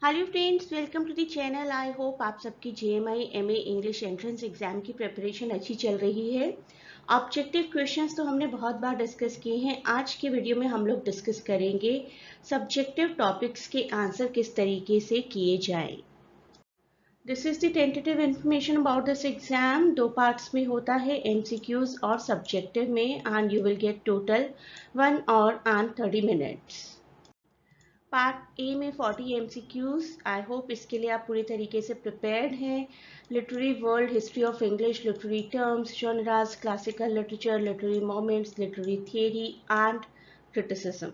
Hello friends, welcome to the channel. I hope आप सबकी JMI MA English entrance exam की preparation अच्छी चल रही है। ऑब्जेक्टिव क्वेश्चंस तो हमने बहुत बार डिस्कस किए हैं। आज के वीडियो में हम लोग डिस्कस करेंगे सब्जेक्टिव टॉपिक्स के आंसर किस तरीके से किए जाएं। This is the tentative information about this exam. दो पार्ट्स में होता है, एमसीक्यूज और सब्जेक्टिव में, and you will get total 1 our and 30 minutes. Part A में 40 एमसीक्यूज। आई होप इसके लिए आप पूरी तरीके से प्रिपेयर्ड हैं। Literary world, history of English, literary terms, genres, classical literature, literary moments, literary theory and criticism.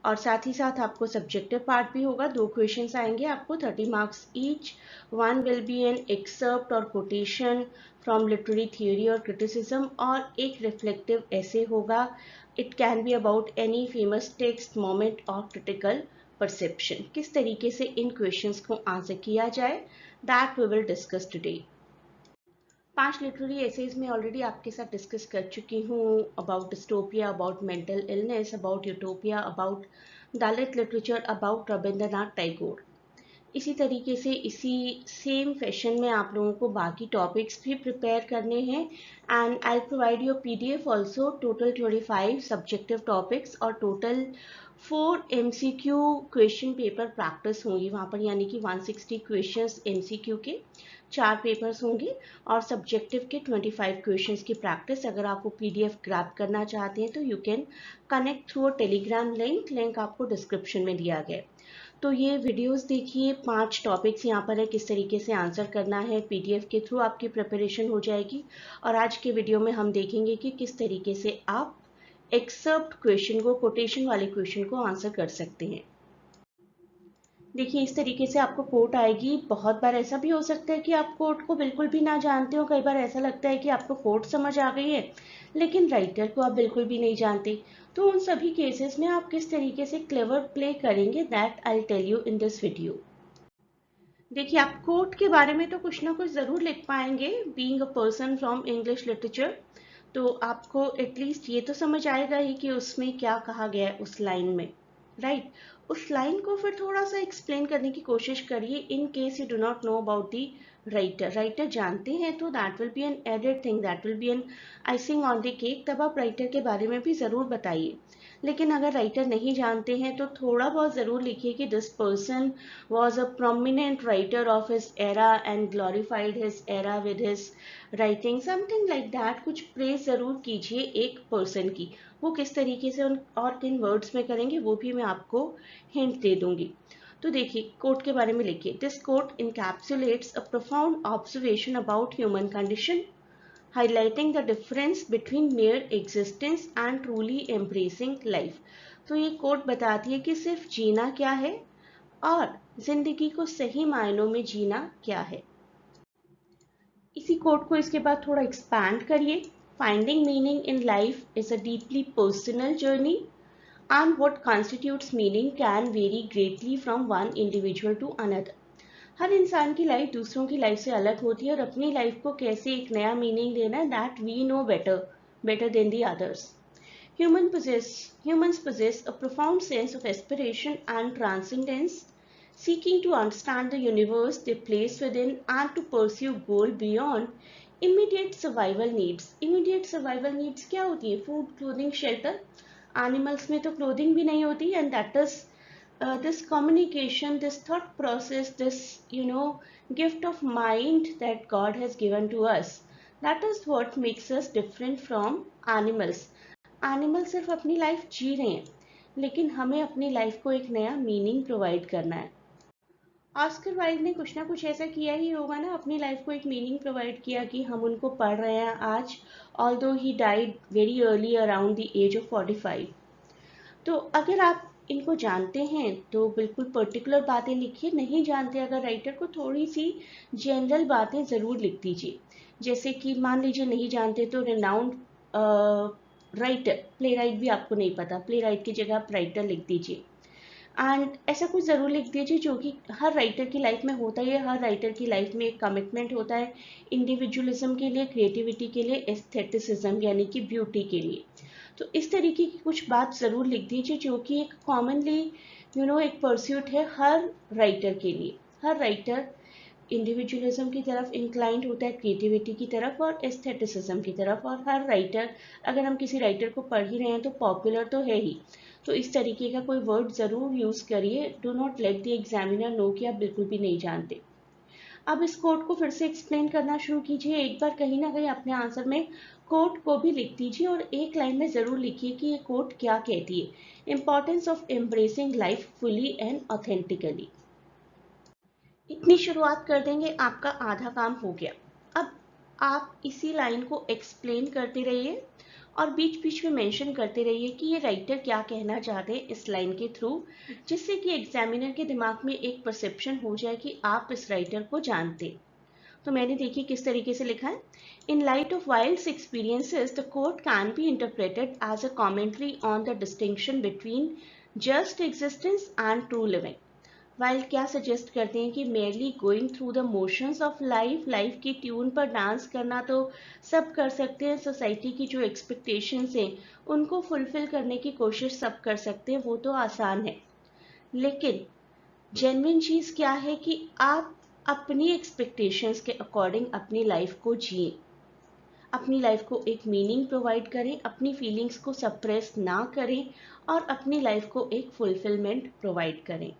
और साथ ही साथ आपको सब्जेक्टिव पार्ट भी होगा। 2 क्वेश्चंस आएंगे आपको, 30 marks each. One will be an excerpt और कोटेशन फ्रॉम लिटरेरी थियोरी और क्रिटिसिज्म, और एक रिफ्लेक्टिव ऐसे होगा। It can be about any famous text, moment और क्रिटिकल परसेप्शन। किस तरीके से इन क्वेश्चंस को आंसर किया जाए, that we will discuss today. 5 literary essays में ऑलरेडी आपके साथ डिस्कस कर चुकी हूँ, about dystopia, about mental illness, about utopia, about Dalit literature, about Rabindranath Tagore. इसी तरीके से इसी सेम फैशन में आप लोगों को बाकी टॉपिक्स भी प्रिपेयर करने हैं, and I provide your PDF also. Total 25 subjective topics और total 4 MCQ question paper practice होंगी वहाँ पर, यानी कि 160 क्वेश्चंस एमसीक्यू के 4 पेपर्स होंगे, और सब्जेक्टिव के 25 क्वेश्चंस की प्रैक्टिस। अगर आप वो पीडीएफ ग्रैब करना चाहते हैं तो you can connect through a Telegram link आपको डिस्क्रिप्शन में दिया गया है। तो ये वीडियोस देखिए, 5 टॉपिक्स यहाँ पर है, किस तरीके से आंसर करना है। पीडीएफ के थ्रू आपकी प्रिपरेशन हो जाएगी, और आज के वीडियो में हम देखेंगे कि किस तरीके से आप एक्सर्प्ट क्वेश्चन को, कोटेशन वाले क्वेश्चन को आंसर कर सकते हैं। देखिए, इस तरीके से आपको कोट आएगी। बहुत बार ऐसा भी हो सकता है कि आप कोट को बिल्कुल भी ना जानते हो। कई बार ऐसा लगता है कि आपको कोट समझ आ गई है, लेकिन राइटर को आप बिल्कुल भी नहीं जानते। तो उन सभी केसेस में आप किस तरीके से क्लेवर प्ले करेंगे, that I tell you in this video. देखिए, आप कोट के बारे में तो कुछ ना कुछ ज़रूर लिख पाएंगे, being a person from English literature. तो आपको एटलीस्ट ये तो समझ आएगा ही कि उसमें क्या कहा गया है उस लाइन में, राइट। उस लाइन को फिर थोड़ा सा एक्सप्लेन करने की कोशिश करिए, in case you do not know about the writer. Writer जानते हैं तो that will be an added thing, that will be an icing on the cake. तब आप राइटर के बारे में भी ज़रूर बताइए। लेकिन अगर राइटर नहीं जानते हैं तो थोड़ा बहुत ज़रूर लिखिए कि this person was a prominent writer of his era and glorified his era with his writing, something like that। कुछ प्रेज ज़रूर कीजिए एक पर्सन की। वो किस तरीके से और किन वर्ड्स में करेंगे वो भी मैं आपको हिंट दे दूंगी। तो देखिए, कोट के बारे में लिखिए, this quote encapsulates a profound observation about human condition, highlighting the difference between mere existence and truly embracing life। तो ये कोट बताती है कि सिर्फ जीना क्या है और जिंदगी को सही मायनों में जीना क्या है। इसी कोट को इसके बाद थोड़ा एक्सपैंड करिए। Finding meaning in life is a deeply personal journey, and what constitutes meaning can vary greatly from one individual to another. हर इंसान की लाइफ दूसरों की लाइफ से अलग होती है, और अपनी लाइफ को कैसे एक नया मीनिंग देना है, that we know better than the others. Humans possess a profound sense of aspiration and transcendence, seeking to understand the universe they place within and to pursue goal beyond immediate survival needs। Immediate survival needs क्या होती है? Food, clothing, shelter। Animals में तो clothing भी नहीं होती, and that is this communication, this thought process, this gift of mind that God has given to us, that is what makes us different from animals। Animal सिर्फ अपनी life जी रहे हैं, लेकिन हमें अपनी लाइफ को एक नया मीनिंग प्रोवाइड करना है। ऑस्कर वाइल्ड ने कुछ ना कुछ ऐसा किया ही होगा ना, अपनी लाइफ को एक मीनिंग प्रोवाइड किया कि हम उनको पढ़ रहे हैं आज, although he died very early around the age of 45। तो अगर आप इनको जानते हैं तो बिल्कुल पर्टिकुलर बातें लिखिए, नहीं जानते अगर राइटर को, थोड़ी सी जनरल बातें ज़रूर लिख दीजिए। जैसे कि मान लीजिए नहीं जानते तो रिनाउंड राइटर, प्ले राइट भी आपको नहीं पता, प्ले राइट की जगह आप राइटर लिख दीजिए। एंड ऐसा कुछ ज़रूर लिख दीजिए जो कि हर राइटर की लाइफ में होता ही है। हर राइटर की लाइफ में एक कमिटमेंट होता है, इंडिविजुअलिज्म के लिए, क्रिएटिविटी के लिए, एस्थेटिसिज्म यानी कि ब्यूटी के लिए। तो इस तरीके की कुछ बात ज़रूर लिख दीजिए जो कि एक कॉमनली एक परस्यूट है हर राइटर के लिए। हर राइटर इंडिविजुअलिज्म की तरफ इंक्लाइंड होता है, क्रिएटिविटी की तरफ और एस्थेटिसिज्म की तरफ। और हर राइटर, अगर हम किसी राइटर को पढ़ ही रहे हैं तो पॉपुलर तो है ही। तो इस तरीके का कोई वर्ड ज़रूर यूज़ करिए। Do not let the examiner know कि आप बिल्कुल भी नहीं जानते। अब इस कोट को फिर से एक्सप्लेन करना शुरू कीजिए। एक बार कहीं ना कहीं अपने आंसर में कोट को भी लिख दीजिए और एक लाइन में ज़रूर लिखिए कि ये कोट क्या कहती है। Importance of embracing life fully and authentically. इतनी शुरुआत कर देंगे, आपका आधा काम हो गया। अब आप इसी लाइन को एक्सप्लेन करते रहिए और बीच बीच में मेंशन करते रहिए कि ये राइटर क्या कहना चाहते हैं इस लाइन के थ्रू, जिससे कि एग्जामिनर के दिमाग में एक परसेप्शन हो जाए कि आप इस राइटर को जानते। तो मैंने देखिए किस तरीके से लिखा है। In light of Wilde's experiences the quote can be interpreted as a commentary on the distinction between just existence and true living. Wilde क्या सजेस्ट करते हैं कि merely going through the motions of life, life की tune पर dance करना तो सब कर सकते हैं, सोसाइटी की जो एक्सपेक्टेशंस हैं उनको फुलफिल करने की कोशिश सब कर सकते हैं, वो तो आसान है। लेकिन जेन्युइन चीज़ क्या है कि आप अपनी एक्सपेक्टेशंस के अकॉर्डिंग अपनी लाइफ को जिए, अपनी लाइफ को एक मीनिंग प्रोवाइड करें, अपनी फीलिंग्स को सप्रेस ना करें और अपनी लाइफ को एक फुलफिलमेंट प्रोवाइड करें।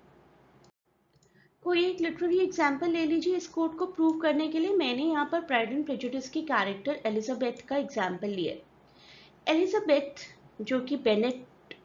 कोई एक लिटरेरी एग्जाम्पल ले लीजिए। इस कोट को प्रूव करने के लिए मैंने यहाँ पर प्राइड एंड प्रेजुडिस की कैरेक्टर एलिजाबेथ का एग्जाम्पल लिया। एलिजाबेथ जो कि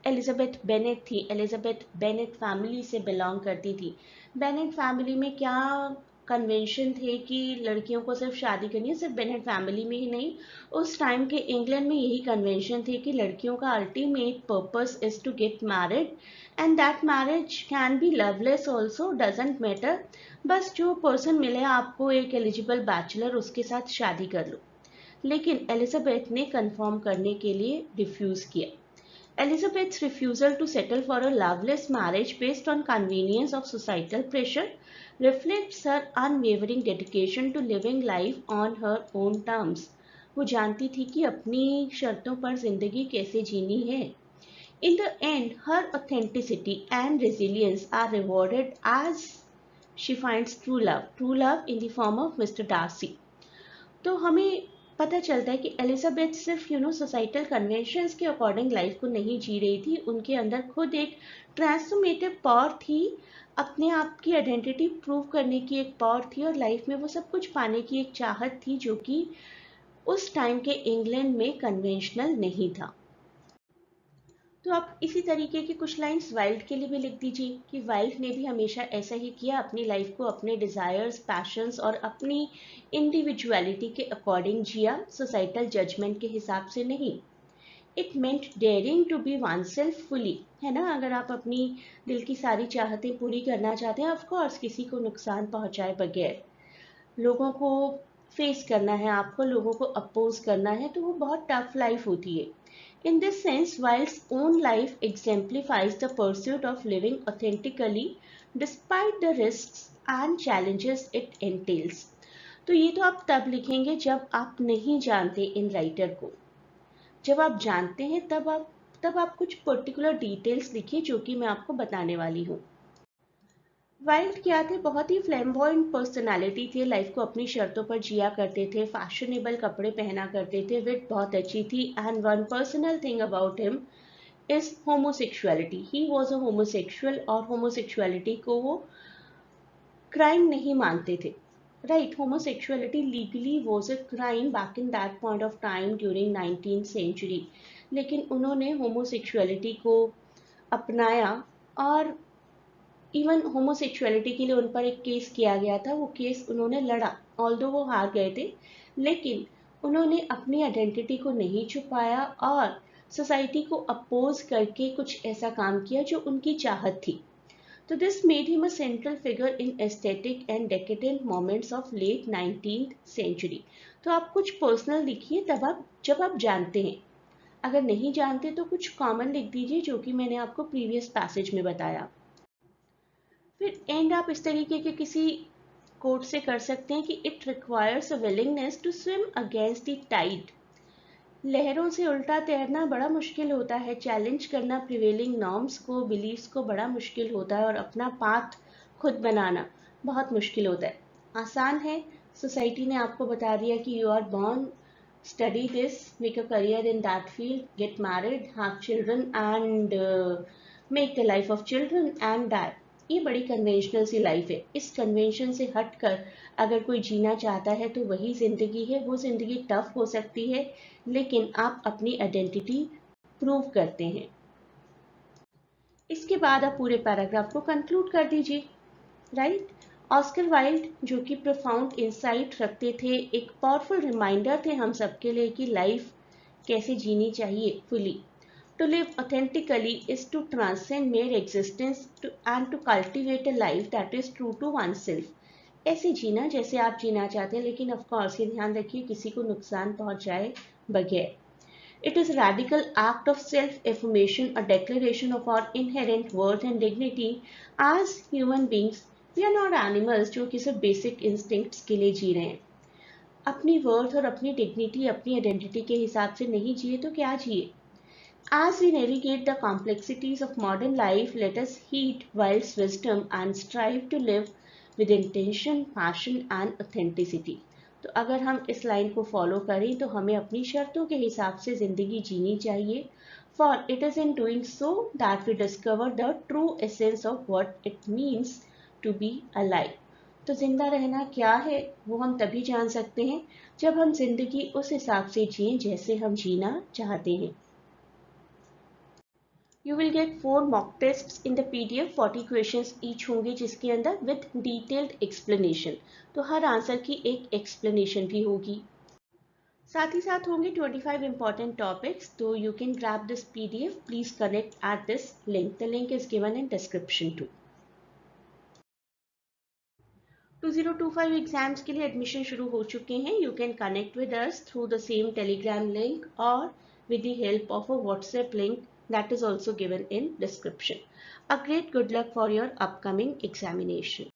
एलिजाबेथ बेनेट थी, एलिजाबेथ बेनेट फैमिली से बिलोंग करती थी। बेनेट फैमिली में क्या कन्वेंशन थे कि लड़कियों को सिर्फ शादी करनी है, सिर्फ बेनेट फैमिली में ही नहीं, उस टाइम के इंग्लैंड में यही कन्वेंशन थे कि लड़कियों का ultimate purpose is to get married and that marriage can be loveless also, doesn't matter, बस जो पर्सन मिले आपको एक एलिजिबल बैचलर, उसके साथ शादी कर लो। लेकिन एलिजाबेथ ने कंफर्म करने के लिए रिफ्यूज किया। Elizabeth's refusal to settle for a loveless marriage based on convenience of societal pressure reflects her unwavering dedication to living life on her own terms. वो जानती थी कि अपनी शर्तों पर जिंदगी कैसे जीनी है। In the end, her authenticity and resilience are rewarded as she finds true love in the form of Mr. Darcy. तो हमें पता चलता है कि एलिजाबेथ सिर्फ सोसाइटल कन्वेंशंस के अकॉर्डिंग लाइफ को नहीं जी रही थी, उनके अंदर खुद एक ट्रांसफॉर्मेटिव पावर थी, अपने आप की आइडेंटिटी प्रूव करने की एक पावर थी और लाइफ में वो सब कुछ पाने की एक चाहत थी जो कि उस टाइम के इंग्लैंड में कन्वेंशनल नहीं था। तो आप इसी तरीके की कुछ लाइंस वाइल्ड के लिए भी लिख दीजिए कि वाइल्ड ने भी हमेशा ऐसा ही किया, अपनी लाइफ को अपने डिज़ायर्स, पैशंस और अपनी इंडिविजुअलिटी के अकॉर्डिंग जिया, सोसाइटल जजमेंट के हिसाब से नहीं। It meant daring to be oneself fully, है ना। अगर आप अपनी दिल की सारी चाहतें पूरी करना चाहते हैं, ऑफकोर्स किसी को नुकसान पहुंचाए बगैर, लोगों को फेस करना है, आपको लोगों को अपोज करना है, तो वो बहुत टफ लाइफ होती है। In this sense, Wilde's own life exemplifies the pursuit of living authentically despite the risks and challenges it entails. तो ये तो आप तब लिखेंगे जब आप नहीं जानते इन राइटर को। जब आप जानते हैं तब आप कुछ पर्टिकुलर डिटेल्स लिखिए जो कि मैं आपको बताने वाली हूँ। वाइल्ड क्या थे? बहुत ही फ्लैम्बॉयंट पर्सनालिटी थे, लाइफ को अपनी शर्तों पर जिया करते थे, फैशनेबल कपड़े पहना करते थे, विट बहुत अच्छी थी। And one personal thing about him is homosexuality. He was a homosexual और होमोसेक्सुअलिटी को वो क्राइम नहीं मानते थे। Right, homosexuality legally was a crime back in that point of time during 19th century, लेकिन उन्होंने होमोसेक्सुअलिटी को अपनाया और इवन होमोसेक्सुअलिटी के लिए उन पर एक केस किया गया था, वो केस उन्होंने लड़ा, ऑल्दो वो हार गए थे, लेकिन उन्होंने अपनी आइडेंटिटी को नहीं छुपाया और सोसाइटी को अपोज करके कुछ ऐसा काम किया जो उनकी चाहत थी। तो this made him a central figure in aesthetic and decadent moments of late 19th century. तो आप कुछ पर्सनल लिखिए जब आप जानते हैं। अगर नहीं जानते तो कुछ कॉमन लिख दीजिए जो कि मैंने आपको प्रीवियस पैसेज में बताया। फिर एंड आप इस तरीके के किसी कोट से कर सकते हैं कि it requires a willingness to swim against the tide लहरों से उल्टा तैरना बड़ा मुश्किल होता है, चैलेंज करना प्रिवेलिंग नॉर्म्स को, बिलीफ्स को बड़ा मुश्किल होता है और अपना पाथ खुद बनाना बहुत मुश्किल होता है। आसान है, सोसाइटी ने आपको बता दिया कि you are born, study this, make a career in that field, get married, have children and make the life of children and die. ये बड़ी कन्वेंशनल सी लाइफ है। इस कन्वेंशन से हटकर अगर कोई जीना चाहता है तो वही जिंदगी है। वो जिंदगी टफ हो सकती है, लेकिन आप अपनी आइडेंटिटी प्रूव करते हैं। इसके बाद आप पूरे पैराग्राफ को कंक्लूड कर दीजिए, राइट। ऑस्कर वाइल्ड, जो कि प्रोफाउंड इंसाइट रखते थे, एक पावरफुल रिमाइंडर थे हम सबके लिए कि लाइफ कैसे जीनी चाहिए fully. To live authentically is to transcend mere existence and to cultivate a life that is true to oneself. ऐसे जीना जैसे आप जीना चाहते हैं, लेकिन ऑफ कोर्स ये ध्यान रखिए किसी को नुकसान पहुंचाए बगैर। It is a radical act of self-affirmation, a declaration of our inherent worth and dignity as human beings. We are not animals जो कि सिर्फ बेसिक इंस्टिंक्ट्स के लिए जी रहे हैं। अपनी वर्थ और अपनी डिग्निटी, अपनी आइडेंटिटी के हिसाब से नहीं जिए तो क्या जिए। As we navigate the complexities of modern life, let us heed wild's wisdom and strive to live with intention, passion and authenticity. तो अगर हम इस लाइन को फॉलो करें तो हमें अपनी शर्तों के हिसाब से जिंदगी जीनी चाहिए। For it is in doing so that we discover the true essence of what it means to be alive. तो जिंदा रहना क्या है वो हम तभी जान सकते हैं जब हम जिंदगी उस हिसाब से जिएं जैसे हम जीना चाहते हैं। You will get 4 mock tests in the PDF, 40 questions each होंगे जिसके अंदर with detailed explanation। तो हर आंसर की एक explanation भी होगी। साथ ही साथ होंगे 25 important topics। तो you can grab this PDF, please connect at this link. The link is given in description too। 2025 exams के लिए एडमिशन शुरू हो चुके हैं। You can connect with us through the same Telegram link or with the help of a WhatsApp link that is also given in description. A great good luck for your upcoming examination.